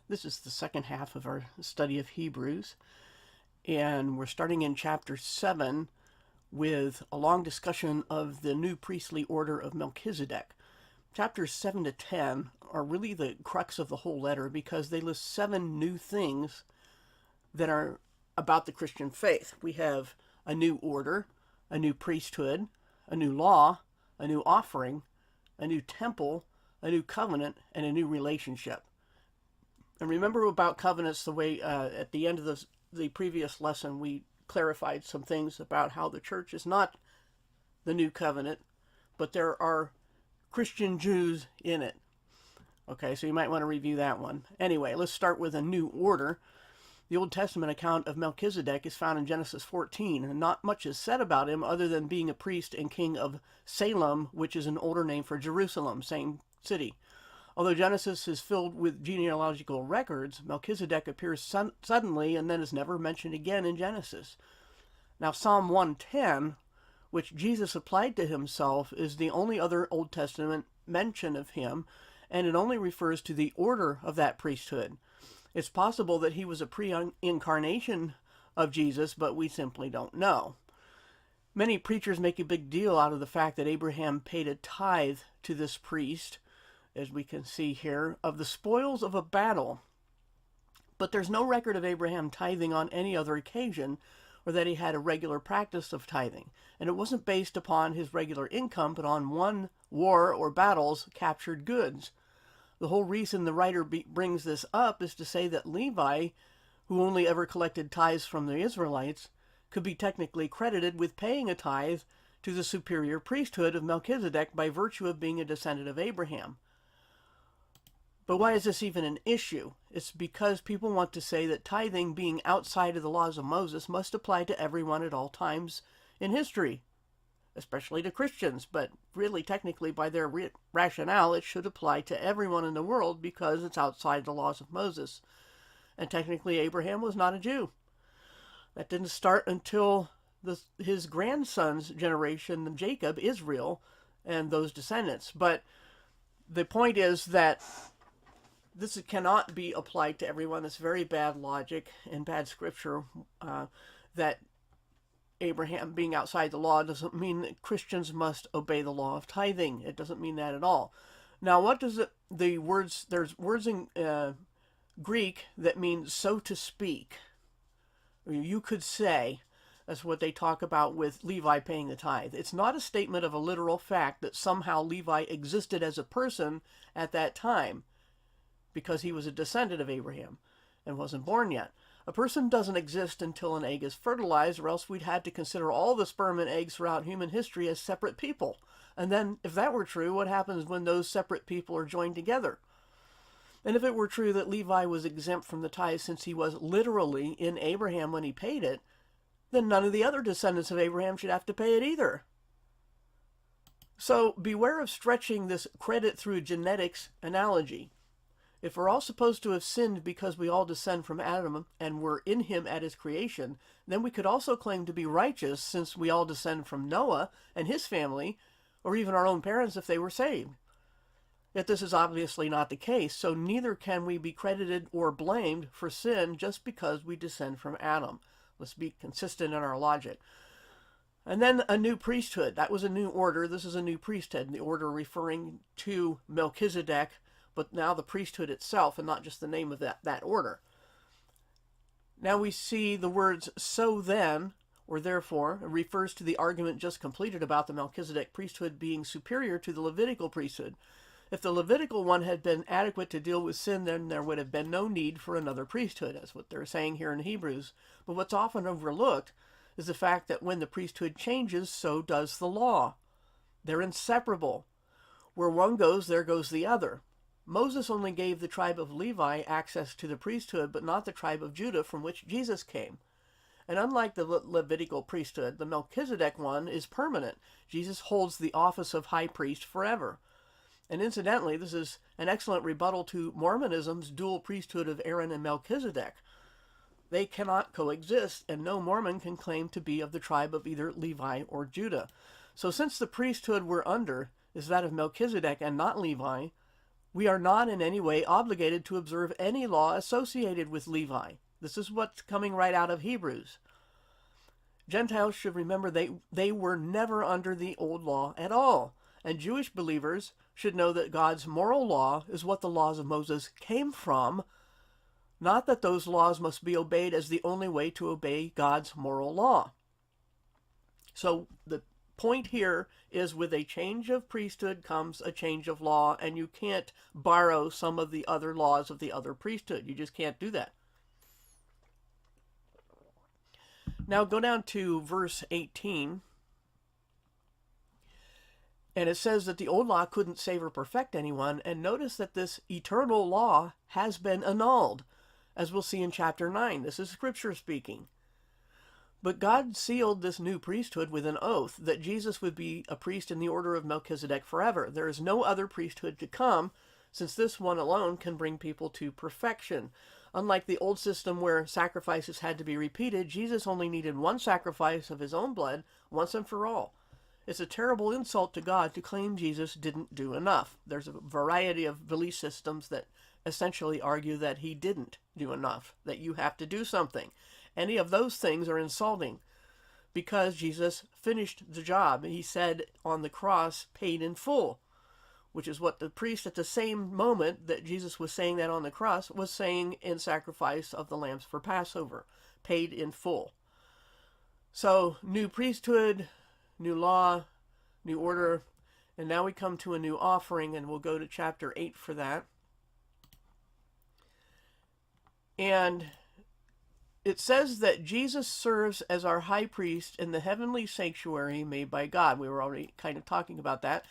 This is the second half of our study of Hebrews, and we're starting in chapter 7 with a long discussion of the new priestly order of Melchizedek. Chapters 7 to 10 are really the crux of the whole letter because they list 7 new things that are about the Christian faith. We have a new order, a new priesthood, a new law, a new offering, a new temple, a new covenant, and a new relationship. And remember about covenants the way at the end of the previous lesson we clarified some things about how the church is not the new covenant, but there are Christian Jews in it. Okay, so you might want to review that one. Anyway, let's start with a new order. The Old Testament account of Melchizedek is found in Genesis 14, and not much is said about him other than being a priest and king of Salem, which is an older name for Jerusalem, same city. Although Genesis is filled with genealogical records, Melchizedek appears suddenly and then is never mentioned again in Genesis. Now, Psalm 110, which Jesus applied to himself, is the only other Old Testament mention of him, and it only refers to the order of that priesthood. It's possible that he was a pre-incarnation of Jesus, but we simply don't know. Many preachers make a big deal out of the fact that Abraham paid a tithe to this priest, as we can see here, of the spoils of a battle. But there's no record of Abraham tithing on any other occasion, or that he had a regular practice of tithing. And it wasn't based upon his regular income, but on won war or battles captured goods. The whole reason the writer brings this up is to say that Levi, who only ever collected tithes from the Israelites, could be technically credited with paying a tithe to the superior priesthood of Melchizedek by virtue of being a descendant of Abraham. But why is this even an issue? It's because people want to say that tithing, being outside of the laws of Moses, must apply to everyone at all times in history, especially to Christians. But really, technically, by their rationale, it should apply to everyone in the world because it's outside the laws of Moses. And technically, Abraham was not a Jew. That didn't start until his grandson's generation, Jacob, Israel, and those descendants. But the point is that this cannot be applied to everyone. It's very bad logic and bad scripture that Abraham being outside the law doesn't mean that Christians must obey the law of tithing. It doesn't mean that at all. Now, what does there's words in Greek that mean so to speak. You could say, that's what they talk about with Levi paying the tithe. It's not a statement of a literal fact that somehow Levi existed as a person at that time, because he was a descendant of Abraham and wasn't born yet. A person doesn't exist until an egg is fertilized, or else we'd have to consider all the sperm and eggs throughout human history as separate people. And then, if that were true, what happens when those separate people are joined together? And if it were true that Levi was exempt from the tithe since he was literally in Abraham when he paid it, then none of the other descendants of Abraham should have to pay it either. So beware of stretching this credit through genetics analogy. If we're all supposed to have sinned because we all descend from Adam and were in him at his creation, then we could also claim to be righteous since we all descend from Noah and his family, or even our own parents if they were saved. Yet this is obviously not the case, so neither can we be credited or blamed for sin just because we descend from Adam. Let's be consistent in our logic. And then a new priesthood. That was a new order. This is a new priesthood. The order referring to Melchizedek, but now the priesthood itself and not just the name of that order. Now we see the words so then, or therefore, refers to the argument just completed about the Melchizedek priesthood being superior to the Levitical priesthood. If the Levitical one had been adequate to deal with sin, then there would have been no need for another priesthood. That's what they're saying here in Hebrews. But what's often overlooked is the fact that when the priesthood changes, so does the law. They're inseparable. Where one goes, there goes the other. Moses only gave the tribe of Levi access to the priesthood, but not the tribe of Judah from which Jesus came. And unlike the Levitical priesthood, the Melchizedek one is permanent. Jesus holds the office of high priest forever. And incidentally, this is an excellent rebuttal to Mormonism's dual priesthood of Aaron and Melchizedek. They cannot coexist, and no Mormon can claim to be of the tribe of either Levi or Judah. So since the priesthood we're under is that of Melchizedek and not Levi, We are not in any way obligated to observe any law associated with Levi. This is what's coming right out of Hebrews. Gentiles should remember they were never under the old law at all. And Jewish believers should know that God's moral law is what the laws of Moses came from, not that those laws must be obeyed as the only way to obey God's moral law. So the point here is, with a change of priesthood comes a change of law, and you can't borrow some of the other laws of the other priesthood. You just can't do that. Now go down to verse 18. And it says that the old law couldn't save or perfect anyone. And notice that this eternal law has been annulled, as we'll see in chapter 9. This is Scripture speaking. But God sealed this new priesthood with an oath that Jesus would be a priest in the order of Melchizedek forever. There is no other priesthood to come, since this one alone can bring people to perfection. Unlike the old system where sacrifices had to be repeated, Jesus only needed one sacrifice of his own blood once and for all. It's a terrible insult to God to claim Jesus didn't do enough. There's a variety of belief systems that essentially argue that he didn't do enough, that you have to do something. Any of those things are insulting because Jesus finished the job. He said on the cross, paid in full, which is what the priest at the same moment that Jesus was saying that on the cross was saying in sacrifice of the lambs for Passover, paid in full. So new priesthood, new law, new order, and now we come to a new offering, and we'll go to chapter 8 for that. And it says that Jesus serves as our high priest in the heavenly sanctuary made by God. We were already kind of talking about that,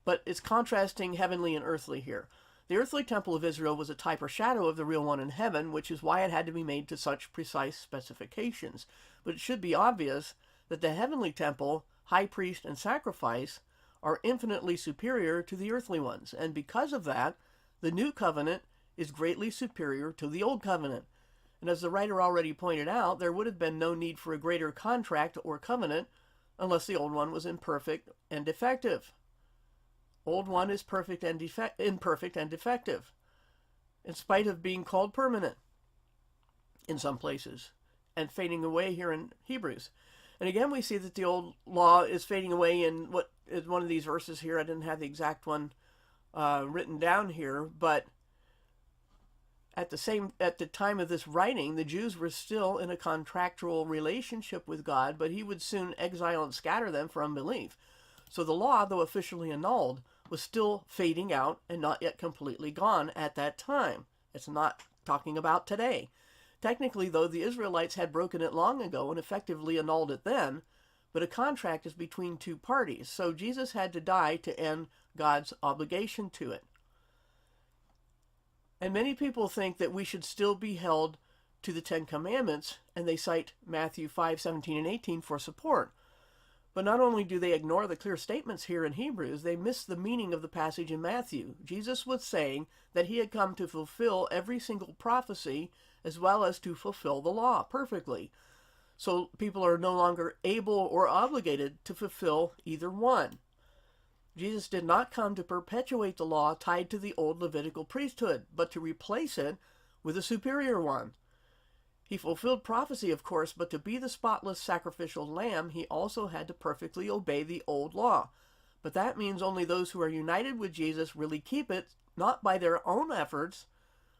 but it's contrasting heavenly and earthly here. The earthly temple of Israel was a type or shadow of the real one in heaven, which is why it had to be made to such precise specifications. But it should be obvious that the heavenly temple, high priest, and sacrifice are infinitely superior to the earthly ones, and because of that, the new covenant is greatly superior to the old covenant. And as the writer already pointed out, there would have been no need for a greater contract or covenant unless the old one was imperfect and defective. Old one is imperfect and defective, in spite of being called permanent in some places and fading away here in Hebrews. And again, we see that the old law is fading away in what is one of these verses here. I didn't have the exact one written down here, but at the time of this writing, the Jews were still in a contractual relationship with God, but he would soon exile and scatter them for unbelief. So the law, though officially annulled, was still fading out and not yet completely gone at that time. It's not talking about today. Technically, though, the Israelites had broken it long ago and effectively annulled it then, but a contract is between two parties, so Jesus had to die to end God's obligation to it. And many people think that we should still be held to the Ten Commandments, and they cite Matthew 5:17 and 18 for support. But not only do they ignore the clear statements here in Hebrews, they miss the meaning of the passage in Matthew. Jesus was saying that he had come to fulfill every single prophecy as well as to fulfill the law perfectly. So people are no longer able or obligated to fulfill either one. Jesus did not come to perpetuate the law tied to the old Levitical priesthood, but to replace it with a superior one. He fulfilled prophecy, of course, but to be the spotless sacrificial lamb, he also had to perfectly obey the old law. But that means only those who are united with Jesus really keep it, not by their own efforts,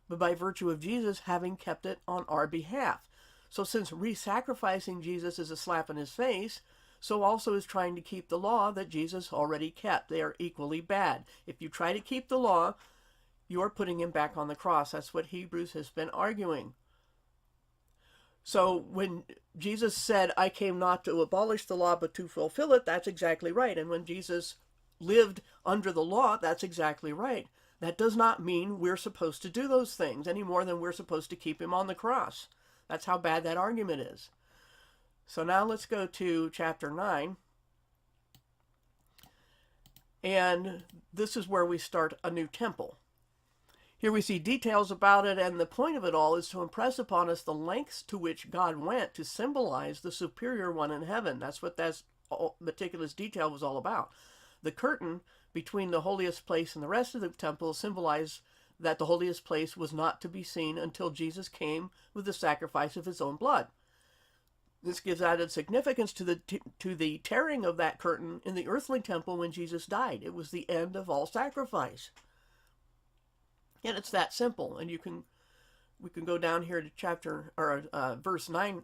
but by virtue of Jesus having kept it on our behalf. So since re-sacrificing Jesus is a slap in his face, so also is trying to keep the law that Jesus already kept. They are equally bad. If you try to keep the law, you are putting him back on the cross. That's what Hebrews has been arguing. So when Jesus said, I came not to abolish the law, but to fulfill it, that's exactly right. And when Jesus lived under the law, that's exactly right. That does not mean we're supposed to do those things any more than we're supposed to keep him on the cross. That's how bad that argument is. So now let's go to chapter 9. And this is where we start a new temple. Here we see details about it, and the point of it all is to impress upon us the lengths to which God went to symbolize the superior one in heaven. That's what that meticulous detail was all about. The curtain between the holiest place and the rest of the temple symbolized that the holiest place was not to be seen until Jesus came with the sacrifice of his own blood. This gives added significance to the tearing of that curtain in the earthly temple when Jesus died. It was the end of all sacrifice. And it's that simple. And we can go down here to verse 9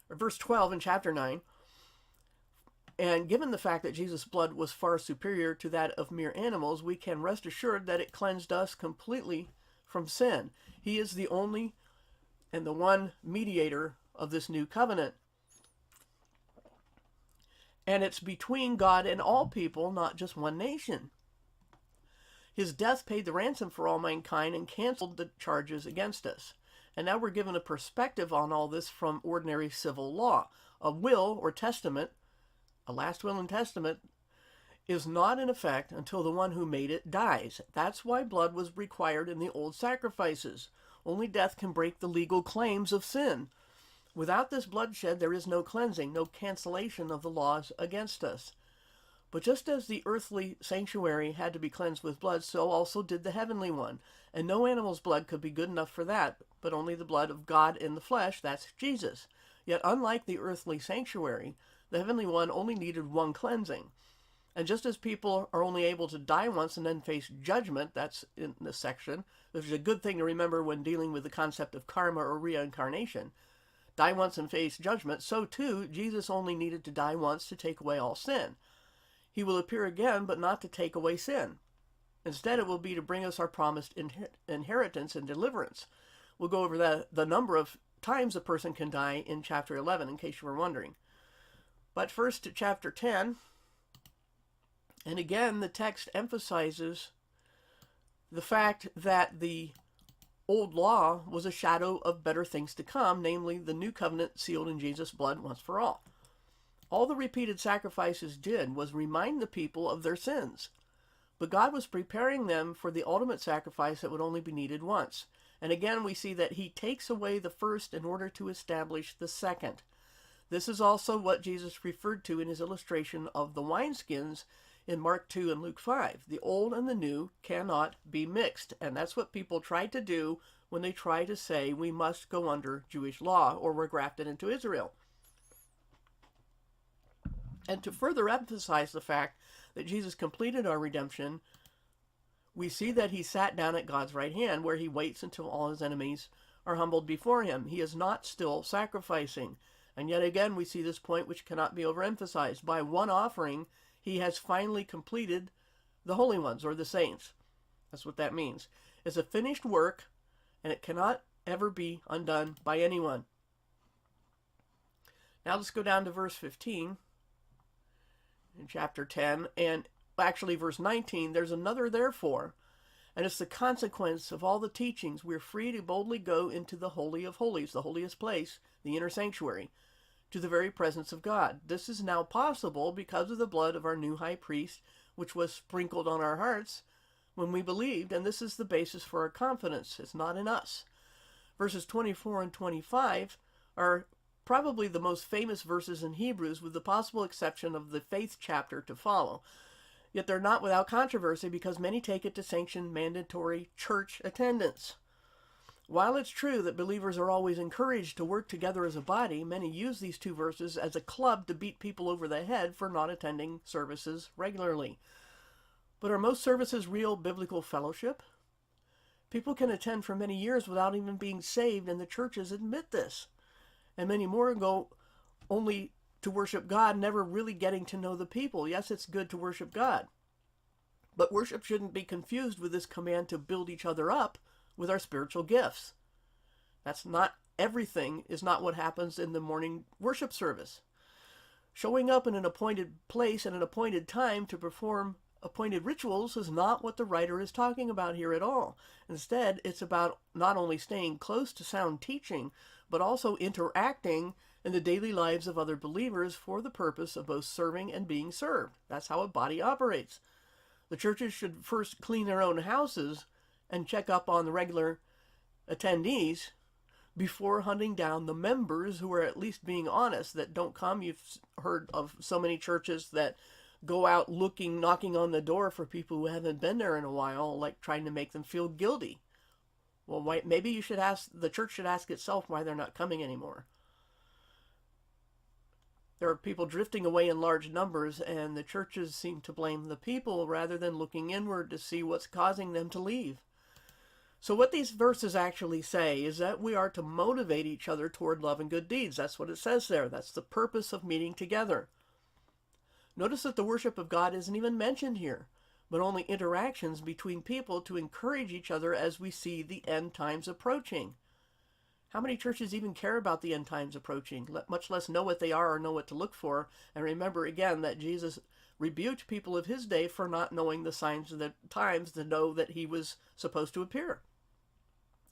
or verse 12 in chapter 9. And given the fact that Jesus' blood was far superior to that of mere animals, we can rest assured that it cleansed us completely from sin. He is the only and the one mediator of this new covenant. And it's between God and all people, not just one nation. His death paid the ransom for all mankind and canceled the charges against us. And now we're given a perspective on all this from ordinary civil law. A will or testament, a last will and testament, is not in effect until the one who made it dies. That's why blood was required in the old sacrifices. Only death can break the legal claims of sin. Without this bloodshed, there is no cleansing, no cancellation of the laws against us. But just as the earthly sanctuary had to be cleansed with blood, so also did the heavenly one. And no animal's blood could be good enough for that, but only the blood of God in the flesh, that's Jesus. Yet unlike the earthly sanctuary, the heavenly one only needed one cleansing. And just as people are only able to die once and then face judgment, that's in this section, which is a good thing to remember when dealing with the concept of karma or reincarnation. Die once and face judgment, so too, Jesus only needed to die once to take away all sin. He will appear again, but not to take away sin. Instead, it will be to bring us our promised inheritance and deliverance. We'll go over the number of times a person can die in chapter 11, in case you were wondering. But first to chapter 10, and again, the text emphasizes the fact that the old law was a shadow of better things to come, namely the new covenant sealed in Jesus' blood once for all. All the repeated sacrifices did was remind the people of their sins. But God was preparing them for the ultimate sacrifice that would only be needed once. And again, we see that he takes away the first in order to establish the second. This is also what Jesus referred to in his illustration of the wineskins in Mark 2 and Luke 5. The old and the new cannot be mixed. And that's what people try to do when they try to say we must go under Jewish law or we're grafted into Israel. And to further emphasize the fact that Jesus completed our redemption, we see that he sat down at God's right hand, where he waits until all his enemies are humbled before him. He is not still sacrificing. And yet again, we see this point which cannot be overemphasized. By one offering, he has finally completed the holy ones, or the saints. That's what that means. It's a finished work, and it cannot ever be undone by anyone. Now let's go down to verse 15. In chapter 10, and actually verse 19, there's another therefore, and it's the consequence of all the teachings. We're free to boldly go into the Holy of Holies, the holiest place, the inner sanctuary, to the very presence of God. This is now possible because of the blood of our new high priest, which was sprinkled on our hearts when we believed, and this is the basis for our confidence. It's not in us. Verses 24 and 25 are probably the most famous verses in Hebrews, with the possible exception of the faith chapter to follow. Yet they're not without controversy because many take it to sanction mandatory church attendance. While it's true that believers are always encouraged to work together as a body, many use these two verses as a club to beat people over the head for not attending services regularly. But are most services real biblical fellowship? People can attend for many years without even being saved, and the churches admit this. And many more go only to worship God, never really getting to know the people. Yes, it's good to worship God, but worship shouldn't be confused with this command to build each other up with our spiritual gifts. That's not everything, is not what happens in the morning worship service. Showing up in an appointed place at an appointed time to perform appointed rituals is not what the writer is talking about here at all. Instead, it's about not only staying close to sound teaching, but also interacting in the daily lives of other believers for the purpose of both serving and being served. That's how a body operates. The churches should first clean their own houses and check up on the regular attendees before hunting down the members who are at least being honest, that don't come. You've heard of so many churches that go out looking, knocking on the door for people who haven't been there in a while, like trying to make them feel guilty. Well, maybe you should ask, the church should ask itself why they're not coming anymore. There are people drifting away in large numbers, and the churches seem to blame the people rather than looking inward to see what's causing them to leave. So what these verses actually say is that we are to motivate each other toward love and good deeds. That's what it says there. That's the purpose of meeting together. Notice that the worship of God isn't even mentioned here, but only interactions between people to encourage each other as we see the end times approaching. How many churches even care about the end times approaching, much less know what they are or know what to look for? And remember again that Jesus rebuked people of his day for not knowing the signs of the times to know that he was supposed to appear.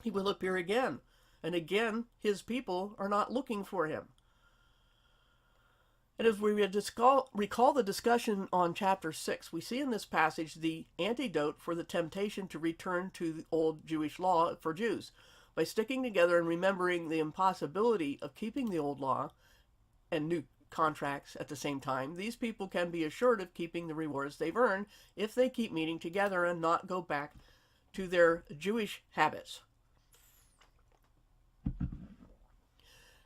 He will appear again. And again, his people are not looking for him. And as we recall the discussion on chapter 6, we see in this passage the antidote for the temptation to return to the old Jewish law for Jews. By sticking together and remembering the impossibility of keeping the old law and new contracts at the same time, these people can be assured of keeping the rewards they've earned if they keep meeting together and not go back to their Jewish habits.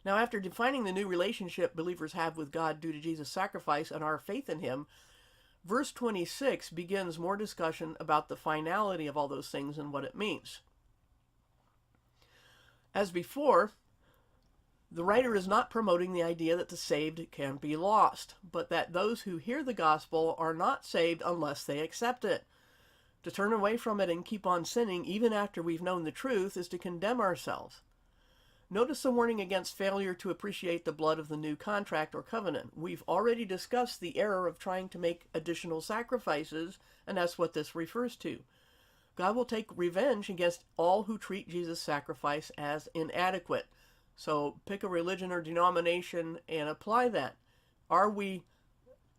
Now, after defining the new relationship believers have with God due to Jesus' sacrifice and our faith in him, verse 26 begins more discussion about the finality of all those things and what it means. As before, the writer is not promoting the idea that the saved can be lost, but that those who hear the gospel are not saved unless they accept it. To turn away from it and keep on sinning even after we've known the truth is to condemn ourselves. Notice the warning against failure to appreciate the blood of the new contract or covenant. We've already discussed the error of trying to make additional sacrifices, and that's what this refers to. God will take revenge against all who treat Jesus' sacrifice as inadequate. So pick a religion or denomination and apply that. Are we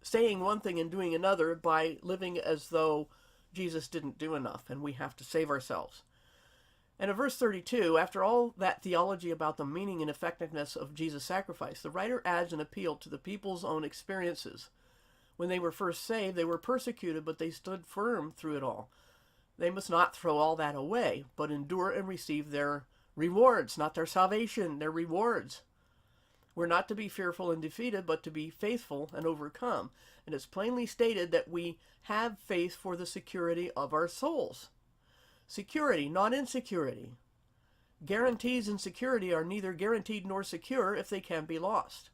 saying one thing and doing another by living as though Jesus didn't do enough and we have to save ourselves? And in verse 32, after all that theology about the meaning and effectiveness of Jesus' sacrifice, the writer adds an appeal to the people's own experiences. When they were first saved, they were persecuted, but they stood firm through it all. They must not throw all that away, but endure and receive their rewards, not their salvation, their rewards. We're not to be fearful and defeated, but to be faithful and overcome. And it's plainly stated that we have faith for the security of our souls. Security, not insecurity. Guarantees and security are neither guaranteed nor secure if they can be lost.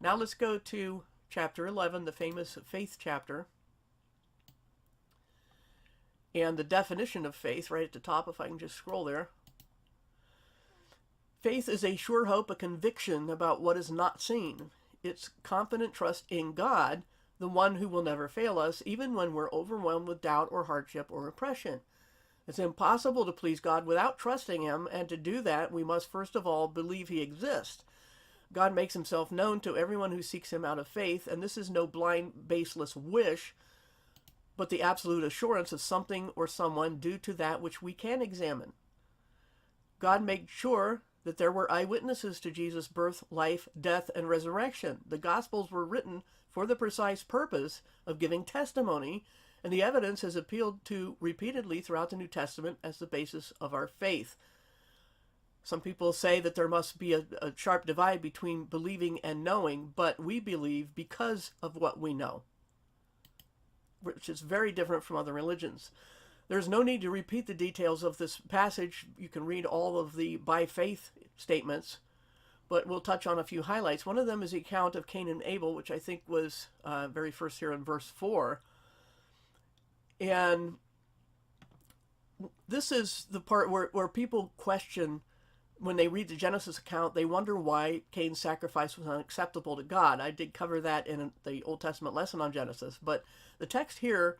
Now let's go to chapter 11, the famous faith chapter. And the definition of faith right at the top, if I can just scroll there. Faith is a sure hope, a conviction about what is not seen. It's confident trust in God, the one who will never fail us, even when we're overwhelmed with doubt or hardship or oppression. It's impossible to please God without trusting him, and to do that, we must first of all believe he exists. God makes himself known to everyone who seeks him out of faith, and this is no blind, baseless wish, but the absolute assurance of something or someone due to that which we can examine. God made sure that there were eyewitnesses to Jesus' birth, life, death, and resurrection. The Gospels were written for the precise purpose of giving testimony, and the evidence is appealed to repeatedly throughout the New Testament as the basis of our faith. Some people say that there must be a sharp divide between believing and knowing, but we believe because of what we know, which is very different from other religions. There's no need to repeat the details of this passage. You can read all of the by faith statements, but we'll touch on a few highlights. One of them is the account of Cain and Abel, which I think was very first here in verse 4. And this is the part where people question, when they read the Genesis account, they wonder why Cain's sacrifice was unacceptable to God. I did cover that in the Old Testament lesson on Genesis, but the text here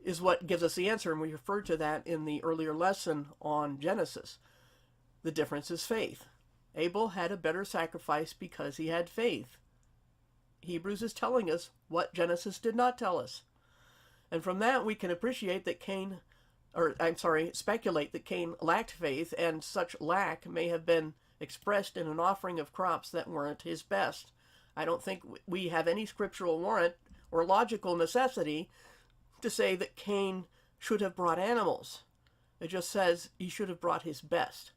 is what gives us the answer, and we referred to that in the earlier lesson on Genesis. The difference is faith. Abel had a better sacrifice because he had faith. Hebrews is telling us what Genesis did not tell us. And from that we can appreciate that speculate that Cain lacked faith, and such lack may have been expressed in an offering of crops that weren't his best. I don't think we have any scriptural warrant or logical necessity to say that Cain should have brought animals. It just says he should have brought his best.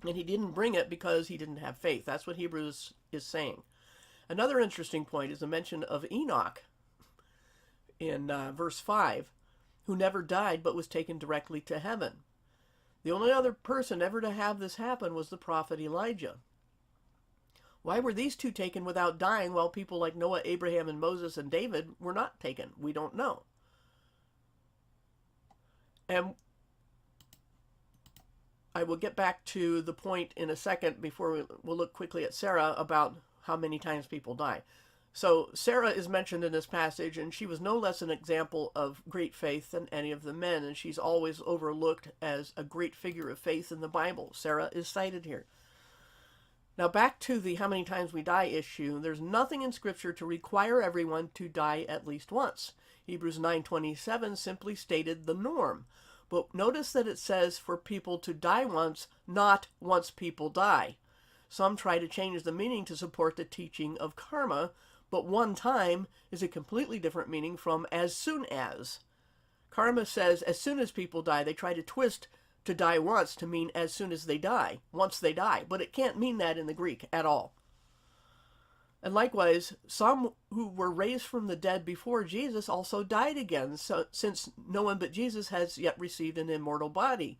And he didn't bring it because he didn't have faith. That's what Hebrews is saying. Another interesting point is the mention of Enoch in verse 5, who never died but was taken directly to heaven. The only other person ever to have this happen was the prophet Elijah. Why were these two taken without dying while people like Noah, Abraham, and Moses and David were not taken? We don't know. And I will get back to the point in a second before we'll look quickly at Sarah about how many times people die. So Sarah is mentioned in this passage, and she was no less an example of great faith than any of the men, and she's always overlooked as a great figure of faith in the Bible. Sarah is cited here. Now back to the how many times we die issue. There's nothing in Scripture to require everyone to die at least once. Hebrews 9:27 simply stated the norm. But notice that it says for people to die once, not once people die. Some try to change the meaning to support the teaching of karma, but one time is a completely different meaning from as soon as. Karma says as soon as people die. They try to twist to die once to mean as soon as they die, once they die, but it can't mean that in the Greek at all. And likewise, some who were raised from the dead before Jesus also died again, since no one but Jesus has yet received an immortal body.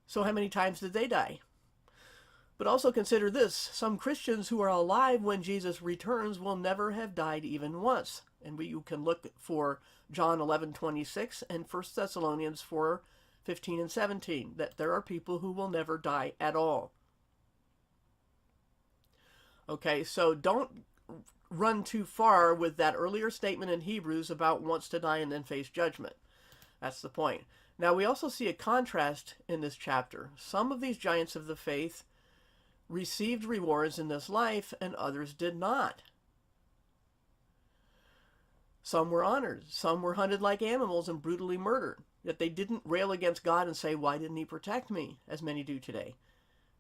So how many times did they die? But also consider this, some Christians who are alive when Jesus returns will never have died even once. And you can look for John 11:26 and 1 Thessalonians 4:15 and 17, that there are people who will never die at all. Okay, so don't run too far with that earlier statement in Hebrews about once to die and then face judgment. That's the point. Now we also see a contrast in this chapter. Some of these giants of the faith received rewards in this life and others did not. Some were honored. Some were hunted like animals and brutally murdered. Yet they didn't rail against God and say, why didn't he protect me, as many do today.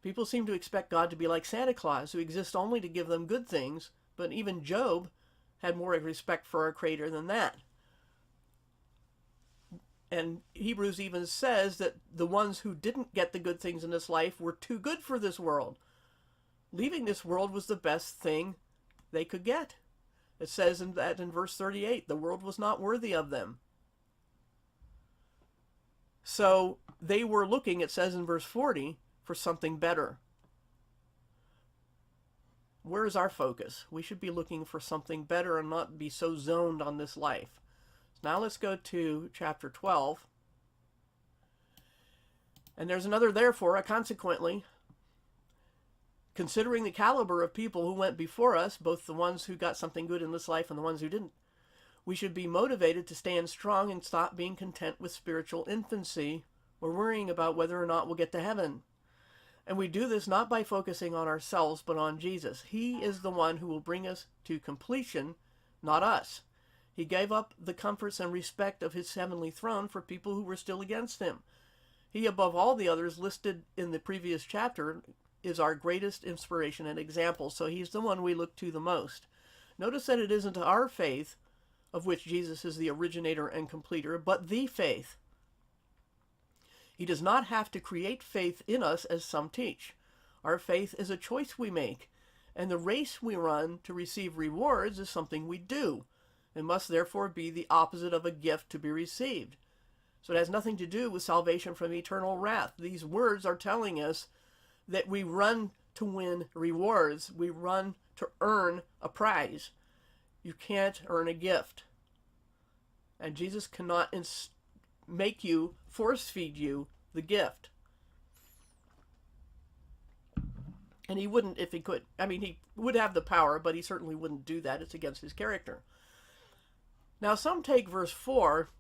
People seem to expect God to be like Santa Claus, who exists only to give them good things, but even Job had more respect for our Creator than that. And Hebrews even says that the ones who didn't get the good things in this life were too good for this world. Leaving this world was the best thing they could get. It says in verse 38, the world was not worthy of them. So they were looking, it says in verse 40, for something better. Where is our focus? We should be looking for something better and not be so zoned on this life. Now let's go to chapter 12. And there's another therefore, a consequently. Considering the caliber of people who went before us, both the ones who got something good in this life and the ones who didn't, we should be motivated to stand strong and stop being content with spiritual infancy or worrying about whether or not we'll get to heaven. And we do this not by focusing on ourselves, but on Jesus. He is the one who will bring us to completion, not us. He gave up the comforts and respect of his heavenly throne for people who were still against him. He, above all the others listed in the previous chapter, is our greatest inspiration and example, so he's the one we look to the most. Notice that it isn't our faith, of which Jesus is the originator and completer, but the faith. He does not have to create faith in us as some teach. Our faith is a choice we make, and the race we run to receive rewards is something we do, and must therefore be the opposite of a gift to be received. So it has nothing to do with salvation from eternal wrath. These words are telling us that we run to win rewards. We run to earn a prize. You can't earn a gift. And Jesus cannot make you, force feed you the gift. And he wouldn't if he could. I mean, he would have the power, but he certainly wouldn't do that. It's against his character. Now, some take verse 4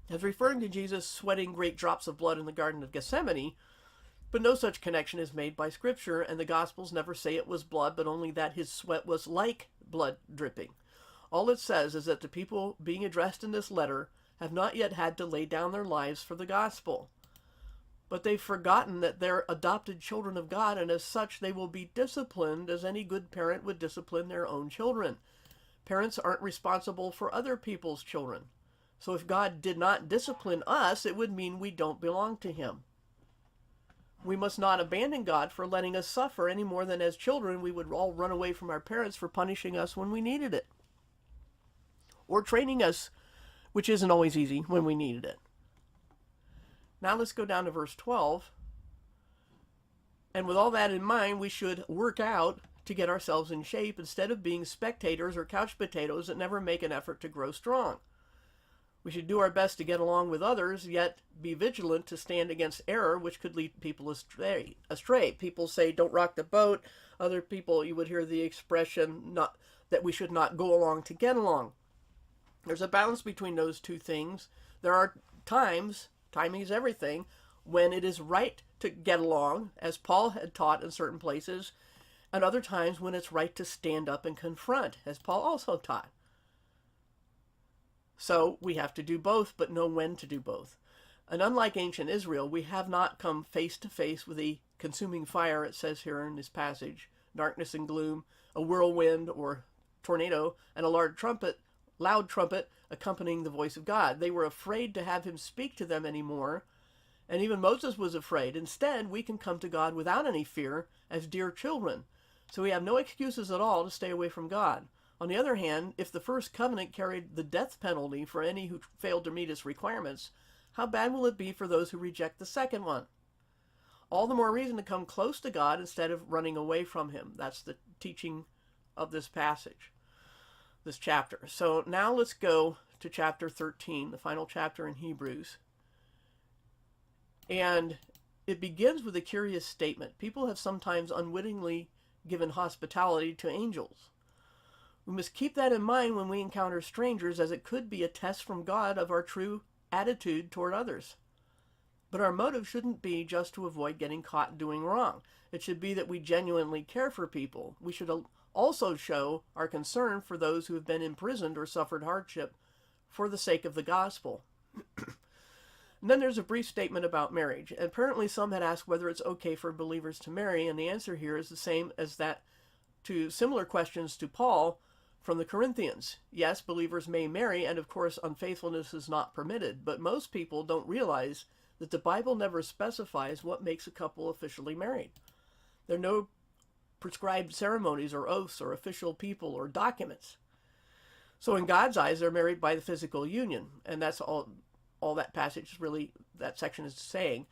as referring to Jesus sweating great drops of blood in the Garden of Gethsemane, but no such connection is made by Scripture, and the Gospels never say it was blood, but only that his sweat was like blood dripping. All it says is that the people being addressed in this letter have not yet had to lay down their lives for the gospel. but they've forgotten that they're adopted children of God, and as such they will be disciplined as any good parent would discipline their own children. Parents aren't responsible for other people's children. So if God did not discipline us, it would mean we don't belong to him. We must not abandon God for letting us suffer any more than as children we would all run away from our parents for punishing us when we needed it, or training us, which isn't always easy, when we needed it. Now let's go down to verse 12. And with all that in mind, we should work out to get ourselves in shape instead of being spectators or couch potatoes that never make an effort to grow strong. We should do our best to get along with others, yet be vigilant to stand against error, which could lead people astray. People say, don't rock the boat. Other people, you would hear the expression that we should not go along to get along. There's a balance between those two things. There are times, timing is everything, when it is right to get along, as Paul had taught in certain places, and other times when it's right to stand up and confront, as Paul also taught. So we have to do both, but know when to do both. And unlike ancient Israel, we have not come face to face with a consuming fire, it says here in this passage, darkness and gloom, a whirlwind or tornado, and a loud trumpet accompanying the voice of God. They were afraid to have him speak to them anymore, and even Moses was afraid. Instead, we can come to God without any fear as dear children. So we have no excuses at all to stay away from God. On the other hand, if the first covenant carried the death penalty for any who failed to meet its requirements, how bad will it be for those who reject the second one? All the more reason to come close to God instead of running away from him. That's the teaching of this passage, this chapter. So now let's go to chapter 13, the final chapter in Hebrews. And it begins with a curious statement. People have sometimes unwittingly given hospitality to angels. We must keep that in mind when we encounter strangers, as it could be a test from God of our true attitude toward others. But our motive shouldn't be just to avoid getting caught doing wrong. It should be that we genuinely care for people. We should also show our concern for those who have been imprisoned or suffered hardship for the sake of the gospel. And then there's a brief statement about marriage. And apparently some had asked whether it's okay for believers to marry, and the answer here is the same as that to similar questions to Paul from the Corinthians. Yes, believers may marry, and of course unfaithfulness is not permitted, but most people don't realize that the Bible never specifies what makes a couple officially married. There are no prescribed ceremonies or oaths or official people or documents. So in God's eyes, they're married by the physical union, and that's all that passage is really, that section is saying.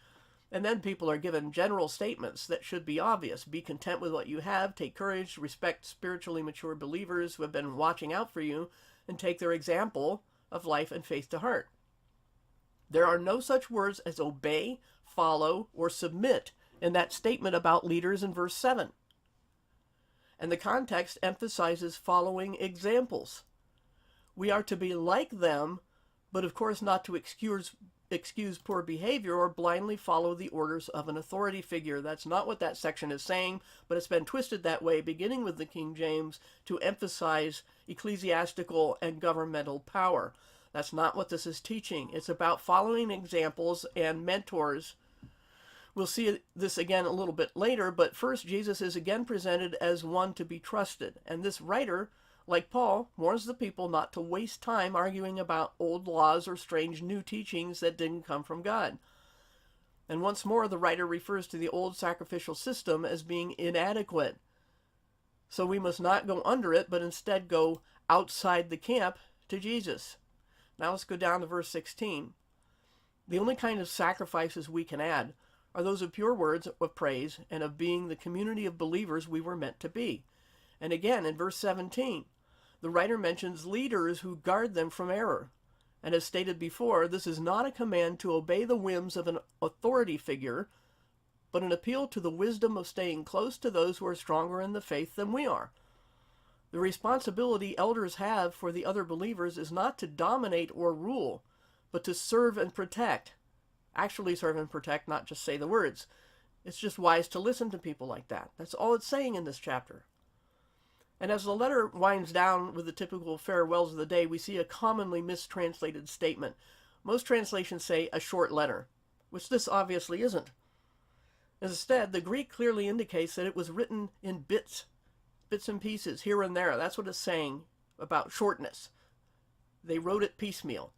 And then people are given general statements that should be obvious. Be content with what you have, take courage, respect spiritually mature believers who have been watching out for you, and take their example of life and faith to heart. There are no such words as obey, follow, or submit in that statement about leaders in verse 7. And the context emphasizes following examples. We are to be like them, but of course not to excuse poor behavior or blindly follow the orders of an authority figure. That's not what that section is saying, but it's been twisted that way, beginning with the King James, to emphasize ecclesiastical and governmental power. That's not what this is teaching. It's about following examples and mentors. We'll see this again a little bit later, but first Jesus is again presented as one to be trusted. And this writer, like Paul, warns the people not to waste time arguing about old laws or strange new teachings that didn't come from God. And once more, the writer refers to the old sacrificial system as being inadequate. So we must not go under it, but instead go outside the camp to Jesus. Now let's go down to verse 16. The only kind of sacrifices we can add are those of pure words of praise and of being the community of believers we were meant to be. And again, in verse 17, the writer mentions leaders who guard them from error. And as stated before, this is not a command to obey the whims of an authority figure, but an appeal to the wisdom of staying close to those who are stronger in the faith than we are. The responsibility elders have for the other believers is not to dominate or rule, but to serve and protect. Actually serve and protect, not just say the words. It's just wise to listen to people like that. That's all it's saying in this chapter. And as the letter winds down with the typical farewells of the day, we see a commonly mistranslated statement. Most translations say a short letter. which this obviously isn't. Instead, the Greek clearly indicates that it was written in bits and pieces, here and there. That's what it's saying about shortness. They wrote it piecemeal.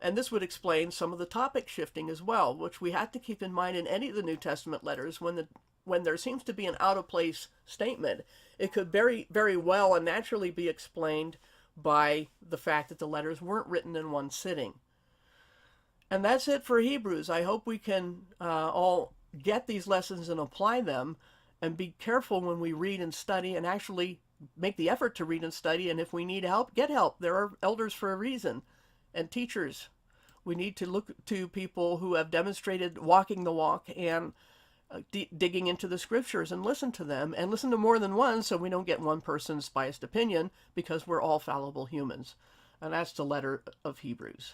And this would explain some of the topic shifting as well, which we have to keep in mind in any of the New Testament letters. When there seems to be an out-of-place statement, it could very, very well and naturally be explained by the fact that the letters weren't written in one sitting. And that's it for Hebrews. I hope we can all get these lessons and apply them, and be careful when we read and study, and actually make the effort to read and study. And if we need help, get help. There are elders for a reason, and teachers. We need to look to people who have demonstrated walking the walk and digging into the scriptures, and listen to them, and listen to more than one, so we don't get one person's biased opinion, because we're all fallible humans. And that's the letter of Hebrews.